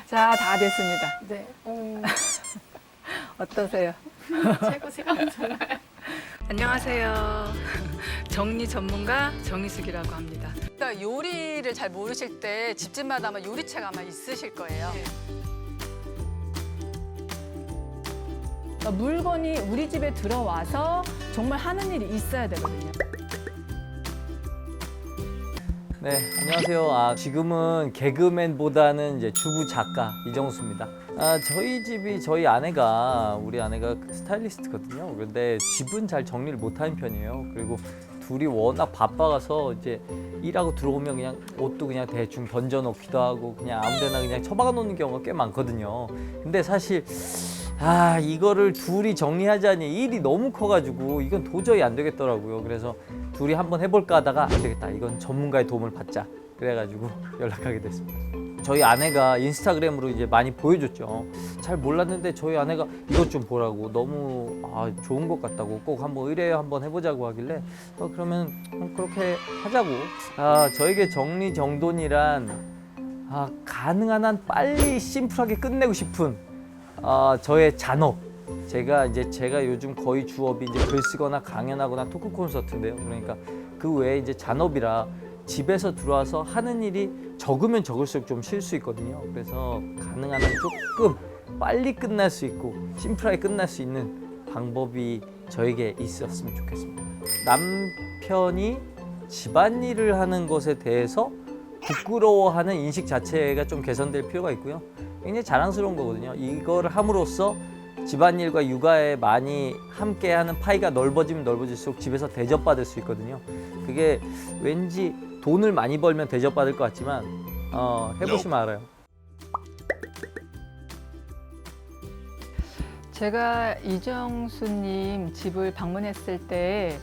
자, 다 됐습니다. 네. 어떠세요? 최고 시간 좋아요. 안녕하세요. 정리 전문가 정희숙이라고 합니다. 그러니까 요리를 잘 모르실 때 집집마다 아마 요리책 아마 있으실 거예요. 그러니까 물건이 우리 집에 들어와서 정말 하는 일이 있어야 되거든요. 네, 안녕하세요. 지금은 개그맨보다는 이제 주부 작가 이정수입니다. 저희 집이 우리 아내가 스타일리스트거든요. 그런데 집은 잘 정리를 못하는 편이에요. 그리고 둘이 워낙 바빠가서 이제 일하고 들어오면 그냥 옷도 그냥 대충 던져놓기도 하고 그냥 아무데나 그냥 처박아 놓는 경우가 꽤 많거든요. 근데 사실 이거를 둘이 정리하자니 일이 너무 커가지고 이건 도저히 안 되겠더라고요. 그래서 둘이 한번 해볼까 하다가 안 되겠다. 이건 전문가의 도움을 받자. 그래가지고 연락하게 됐습니다. 저희 아내가 인스타그램으로 이제 많이 보여줬죠. 잘 몰랐는데 저희 아내가 이것 좀 보라고 너무 좋은 것 같다고 꼭 한번 의뢰 한번 해보자고 하길래 그러면 그렇게 하자고. 저에게 정리정돈이란 가능한 한 빨리 심플하게 끝내고 싶은 저의 잔업. 제가 요즘 거의 주업이 이제 글 쓰거나 강연하거나 토크 콘서트인데요. 그러니까 그 외에 이제 잔업이라 집에서 들어와서 하는 일이 적으면 적을수록 좀 쉴 수 있거든요. 그래서 가능한 한 조금 빨리 끝날 수 있고 심플하게 끝날 수 있는 방법이 저에게 있었으면 좋겠습니다. 남편이 집안일을 하는 것에 대해서 부끄러워하는 인식 자체가 좀 개선될 필요가 있고요. 굉장히 자랑스러운 거거든요. 이걸 함으로써 집안일과 육아에 많이 함께하는 파이가 넓어지면 넓어질수록 집에서 대접받을 수 있거든요. 그게 왠지 돈을 많이 벌면 대접받을 것 같지만 해보시면 알아요. 제가 이정수님 집을 방문했을 때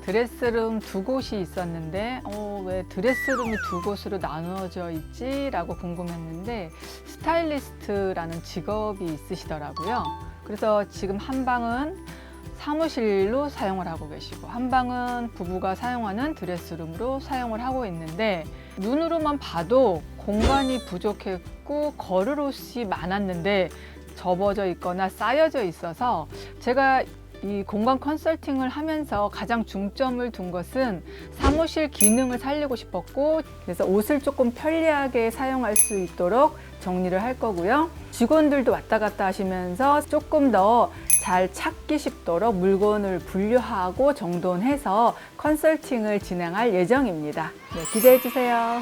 드레스룸 두 곳이 있었는데 왜 드레스룸이 두 곳으로 나누어져 있지? 라고 궁금했는데 스타일리스트라는 직업이 있으시더라고요. 그래서 지금 한 방은 사무실로 사용을 하고 계시고 한 방은 부부가 사용하는 드레스룸으로 사용을 하고 있는데 눈으로만 봐도 공간이 부족했고 걸을 옷이 많았는데 접어져 있거나 쌓여져 있어서 제가 이 공간 컨설팅을 하면서 가장 중점을 둔 것은 사무실 기능을 살리고 싶었고 그래서 옷을 조금 편리하게 사용할 수 있도록 정리를 할 거고요. 직원들도 왔다 갔다 하시면서 조금 더 잘 찾기 쉽도록 물건을 분류하고 정돈해서 컨설팅을 진행할 예정입니다. 네, 기대해 주세요.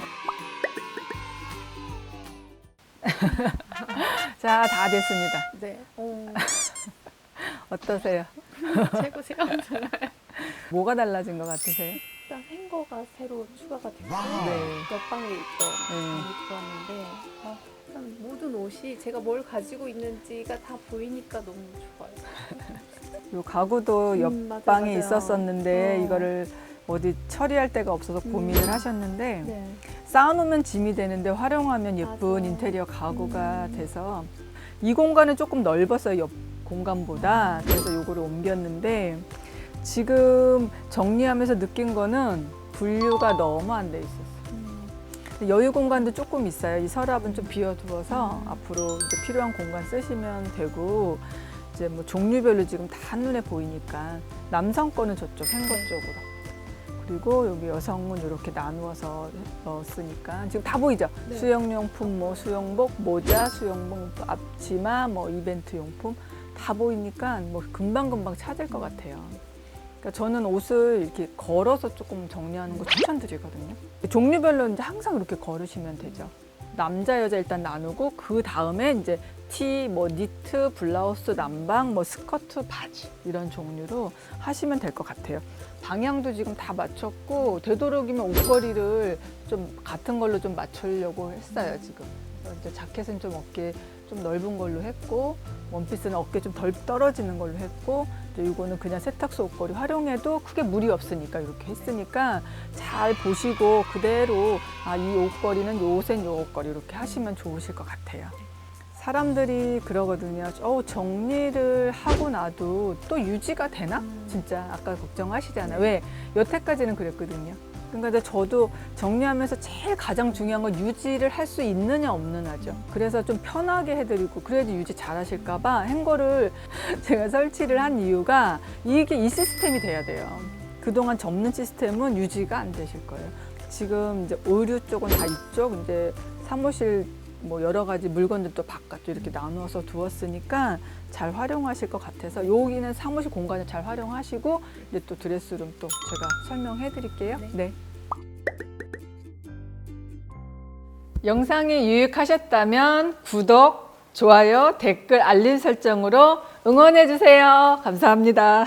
자, 다 됐습니다. 네. 어떠세요? 최고 시간 좋아요. 뭐가 달라진 것 같으세요? 일단 행거가 새로 추가가 됐고 네. 옆방에 있던 많이 들어왔는데 일단 모든 옷이 제가 뭘 가지고 있는지가 다 보이니까 너무 좋아요. 요 가구도 옆방에 맞아요. 있었었는데 이거를 어디 처리할 데가 없어서 고민을 하셨는데 네. 쌓아놓으면 짐이 되는데 활용하면 예쁜 맞아. 인테리어 가구가 돼서 이 공간은 조금 넓었어요. 옆 공간보다. 그래서 요거를 옮겼는데 지금 정리하면서 느낀 거는 분류가 너무 안 돼 있었어요. 여유 공간도 조금 있어요. 이 서랍은 좀 비워두어서 앞으로 이제 필요한 공간 쓰시면 되고 이제 뭐 종류별로 지금 다 한눈에 보이니까 남성 거는 저쪽 행거 쪽으로 그리고 여기 여성은 이렇게 나누어서 넣었으니까 지금 다 보이죠? 네. 수영용품, 뭐 수영복, 모자, 수영복, 앞치마, 뭐 이벤트 용품 다 보이니까 뭐 금방금방 찾을 것 같아요. 그러니까 저는 옷을 이렇게 걸어서 조금 정리하는 거 추천드리거든요. 종류별로 이제 항상 이렇게 걸으시면 되죠. 남자, 여자 일단 나누고 그 다음에 이제 티, 뭐 니트, 블라우스, 남방, 뭐 스커트, 바지 이런 종류로 하시면 될 것 같아요. 방향도 지금 다 맞췄고 되도록이면 옷걸이를 좀 같은 걸로 좀 맞추려고 했어요 지금. 그래서 이제 자켓은 좀 어깨 좀 넓은 걸로 했고 원피스는 어깨 좀 덜 떨어지는 걸로 했고 이거는 그냥 세탁소 옷걸이 활용해도 크게 무리 없으니까 이렇게 했으니까 잘 보시고 그대로 이 옷걸이는 요 옷엔 요 옷걸이 이렇게 하시면 좋으실 것 같아요. 사람들이 그러거든요. 정리를 하고 나도 또 유지가 되나? 진짜 아까 걱정하시잖아요. 왜? 여태까지는 그랬거든요. 그러니까 근데 저도 정리하면서 제일 가장 중요한 건 유지를 할 수 있느냐 없느냐죠. 그래서 좀 편하게 해드리고 그래야지 유지 잘 하실까봐 행거를 제가 설치를 한 이유가 이게 이 시스템이 돼야 돼요. 그동안 접는 시스템은 유지가 안 되실 거예요. 지금 이제 의류 쪽은 다 이쪽, 이제 사무실 뭐 여러 가지 물건들도 바깥쪽 이렇게 나누어서 두었으니까 잘 활용하실 것 같아서 여기는 사무실 공간을 잘 활용하시고 이제 또 드레스룸 또 제가 설명해 드릴게요. 네. 영상이 유익하셨다면 구독, 좋아요, 댓글, 알림 설정으로 응원해 주세요. 감사합니다.